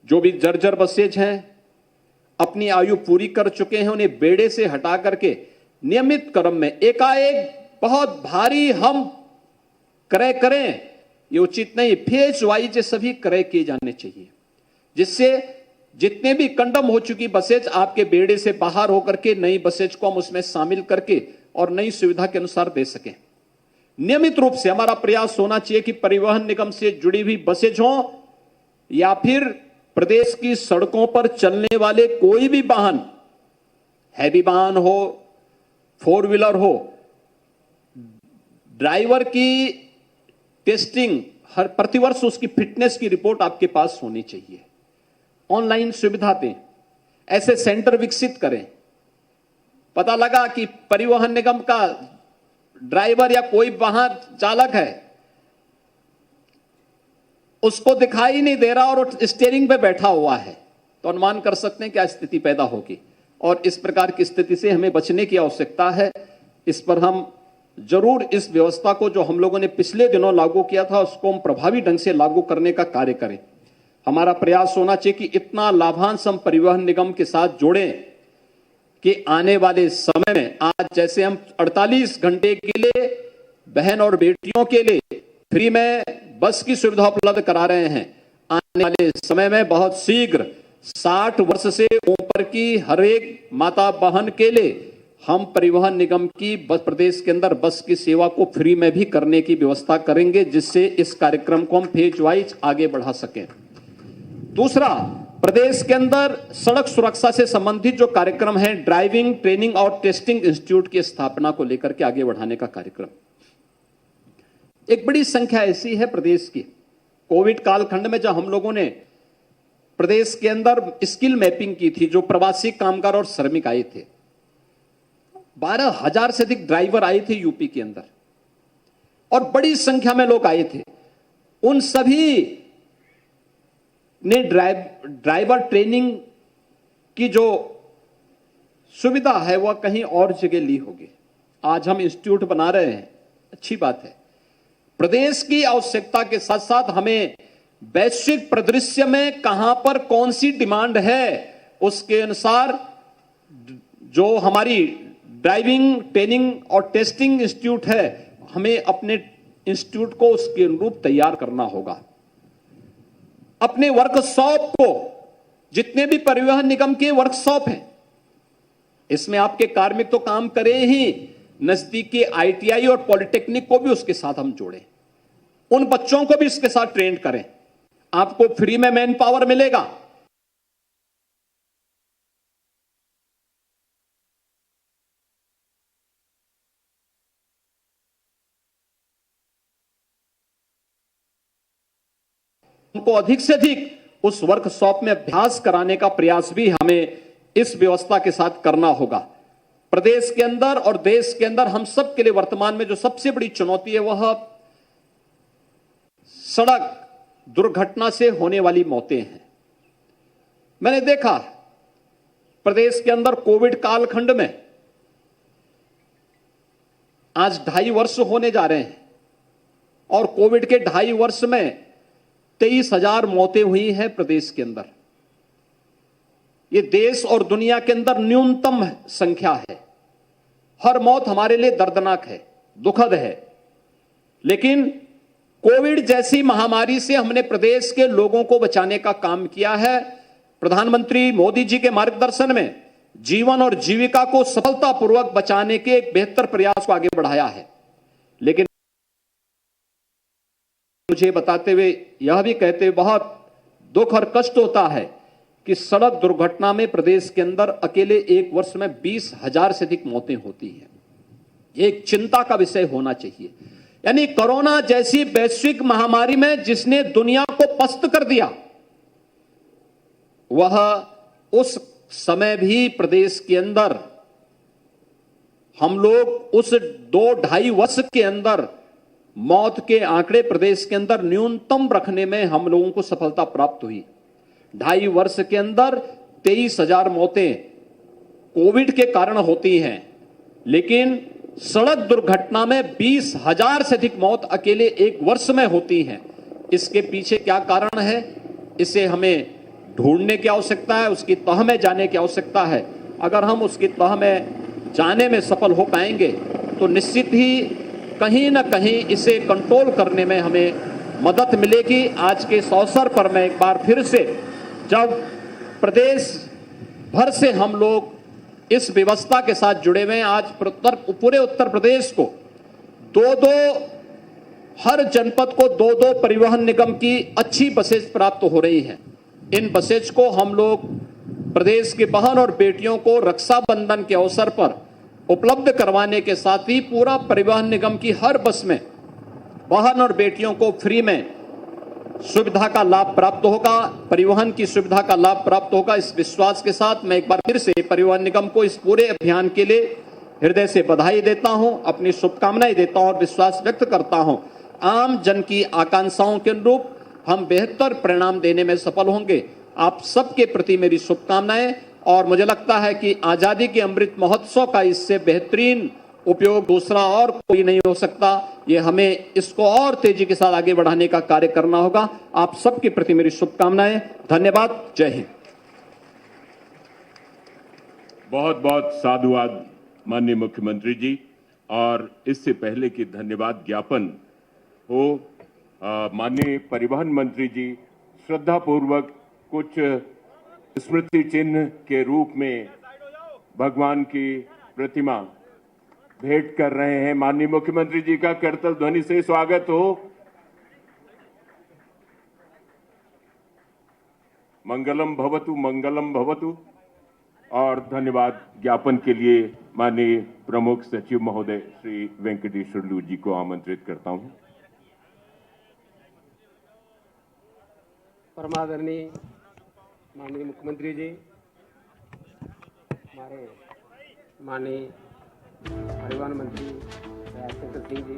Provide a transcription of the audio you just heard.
जो भी जर्जर बसेज हैं, अपनी आयु पूरी कर चुके हैं, उन्हें बेड़े से हटा करके नियमित क्रम में एकाएक बहुत भारी हम क्रय करें, ये उचित नहीं। फेज वाइज सभी क्रय किए जाने चाहिए, जिससे जितने भी कंडम हो चुकी बसेज आपके बेड़े से बाहर होकर के नई बसेज को हम उसमें शामिल करके और नई सुविधा के अनुसार दे सकें। नियमित रूप से हमारा प्रयास होना चाहिए कि परिवहन निगम से जुड़ी हुई बसेज हो या फिर प्रदेश की सड़कों पर चलने वाले कोई भी वाहन, हैवी वाहन हो, 4 व्हीलर हो, ड्राइवर की टेस्टिंग हर प्रतिवर्ष उसकी फिटनेस की रिपोर्ट आपके पास होनी चाहिए। ऑनलाइन सुविधा दें, ऐसे सेंटर विकसित करें। पता लगा कि परिवहन निगम का ड्राइवर या कोई वाहन चालक है, उसको दिखाई नहीं दे रहा और स्टीयरिंग पे बैठा हुआ है, तो अनुमान कर सकते हैं क्या स्थिति पैदा होगी। और इस प्रकार की स्थिति से हमें बचने की आवश्यकता है। इस पर हम जरूर इस व्यवस्था को जो हम लोगों ने पिछले दिनों लागू किया था उसको हम प्रभावी ढंग से लागू करने का कार्य करें। हमारा प्रयास होना चाहिए कि इतना लाभांश हम परिवहन निगम के साथ जोड़ें कि आने वाले समय में, आज जैसे हम 48 घंटे के लिए बहन और बेटियों के लिए फ्री में बस की सुविधा उपलब्ध करा रहे हैं, आने वाले समय में बहुत शीघ्र 60 वर्ष से ऊपर की हर एक माता बहन के लिए हम परिवहन निगम की बस प्रदेश के अंदर बस की सेवा को फ्री में भी करने की व्यवस्था करेंगे, जिससे इस कार्यक्रम को हम फेज वाइज आगे बढ़ा सकें। दूसरा, प्रदेश के अंदर सड़क सुरक्षा से संबंधित जो कार्यक्रम है, ड्राइविंग ट्रेनिंग और टेस्टिंग इंस्टीट्यूट की स्थापना को लेकर के आगे बढ़ाने का कार्यक्रम। एक बड़ी संख्या ऐसी है प्रदेश की, कोविड कालखंड में जब हम लोगों ने प्रदेश के अंदर स्किल मैपिंग की थी, जो प्रवासी कामगार और श्रमिक आए थे, 12,000 से अधिक ड्राइवर आए थे यूपी के अंदर और बड़ी संख्या में लोग आए थे। उन सभी ने ड्राइवर ट्रेनिंग की जो सुविधा है वह कहीं और जगह ली होगी। आज हम इंस्टीट्यूट बना रहे हैं, अच्छी बात है। प्रदेश की आवश्यकता के साथ साथ हमें वैश्विक परिदृश्य में कहां पर कौन सी डिमांड है, उसके अनुसार जो हमारी ड्राइविंग ट्रेनिंग और टेस्टिंग इंस्टीट्यूट है, हमें अपने इंस्टीट्यूट को उसके अनुरूप तैयार करना होगा। अपने वर्कशॉप को, जितने भी परिवहन निगम के वर्कशॉप हैं, इसमें आपके कार्मिक तो काम करें ही, नजदीकी ITI और पॉलिटेक्निक को भी उसके साथ हम जोड़ें, उन बच्चों को भी इसके साथ ट्रेन करें। आपको फ्री में मैन पावर मिलेगा। उनको अधिक से अधिक उस वर्कशॉप में अभ्यास कराने का प्रयास भी हमें इस व्यवस्था के साथ करना होगा। प्रदेश के अंदर और देश के अंदर हम सब के लिए वर्तमान में जो सबसे बड़ी चुनौती है वह सड़क दुर्घटना से होने वाली मौतें हैं। मैंने देखा प्रदेश के अंदर कोविड कालखंड में आज 2.5 वर्ष होने जा रहे हैं और कोविड के 2.5 वर्ष में 23,000 मौतें हुई हैं प्रदेश के अंदर। ये देश और दुनिया के अंदर न्यूनतम संख्या है। हर मौत हमारे लिए दर्दनाक है, दुखद है, लेकिन कोविड जैसी महामारी से हमने प्रदेश के लोगों को बचाने का काम किया है। प्रधानमंत्री मोदी जी के मार्गदर्शन में जीवन और जीविका को सफलतापूर्वक बचाने के एक बेहतर प्रयास को आगे बढ़ाया है। लेकिन मुझे बताते हुए, यह भी कहते हुए बहुत दुख और कष्ट होता है कि सड़क दुर्घटना में प्रदेश के अंदर अकेले एक वर्ष में 20,000 से अधिक मौतें होती हैं। एक चिंता का विषय होना चाहिए। यानी कोरोना जैसी वैश्विक महामारी में जिसने दुनिया को पस्त कर दिया, वह उस समय भी प्रदेश के अंदर हम लोग उस 2-2.5 वर्ष के अंदर मौत के आंकड़े प्रदेश के अंदर न्यूनतम रखने में हम लोगों को सफलता प्राप्त हुई। 2.5 वर्ष के अंदर 23,000 मौतें कोविड के कारण होती हैं, लेकिन सड़क दुर्घटना में 20,000 से अधिक मौत अकेले एक वर्ष में होती हैं। इसके पीछे क्या कारण है, इसे हमें ढूंढने की आवश्यकता है, उसकी तह में जाने की आवश्यकता है। अगर हम उसकी तह में जाने में सफल हो पाएंगे तो निश्चित ही कहीं ना कहीं इसे कंट्रोल करने में हमें मदद मिलेगी। आज के इस अवसर पर मैं एक बार फिर से, जब प्रदेश भर से हम लोग इस व्यवस्था के साथ जुड़े हुए हैं, आज पूरे उत्तर प्रदेश को हर जनपद को दो दो परिवहन निगम की अच्छी बसेज प्राप्त हो रही हैं। इन बसेज को हम लोग प्रदेश के बहन और बेटियों को रक्षाबंधन के अवसर पर उपलब्ध करवाने के साथ ही पूरा परिवहन निगम की हर बस में बहन और बेटियों को फ्री में सुविधा का लाभ प्राप्त होगा, परिवहन की सुविधा का लाभ प्राप्त होगा। इस विश्वास के साथ मैं एक बार फिर से परिवहन निगम को इस पूरे अभियान के लिए हृदय से बधाई देता हूं, अपनी शुभकामनाएं देता हूं और विश्वास व्यक्त करता हूं आम जन की आकांक्षाओं के अनुरूप हम बेहतर परिणाम देने में सफल होंगे। आप सबके प्रति मेरी शुभकामनाएं, और मुझे लगता है कि आजादी के अमृत महोत्सव का इससे बेहतरीन उपयोग दूसरा और कोई नहीं हो सकता। ये हमें इसको और तेजी के साथ आगे बढ़ाने का कार्य करना होगा। आप सबके प्रति मेरी शुभकामनाएं। धन्यवाद। जय हिंद। बहुत बहुत साधुवाद माननीय मुख्यमंत्री जी। और इससे पहले कि धन्यवाद ज्ञापन हो, माननीय परिवहन मंत्री जी श्रद्धापूर्वक कुछ स्मृति चिन्ह के रूप में भगवान की प्रतिमा भेंट कर रहे हैं। माननीय मुख्यमंत्री जी का करतल ध्वनि से स्वागत हो। मंगलम भवतु मंगलम भवतु। और धन्यवाद ज्ञापन के लिए माननीय प्रमुख सचिव महोदय श्री वेंकटेश्वर लू जी को आमंत्रित करता हूं। परमादरणीय माननीय मुख्यमंत्री जी, हमारे माननीय परिवहन मंत्री राजशेखर सिंह जी,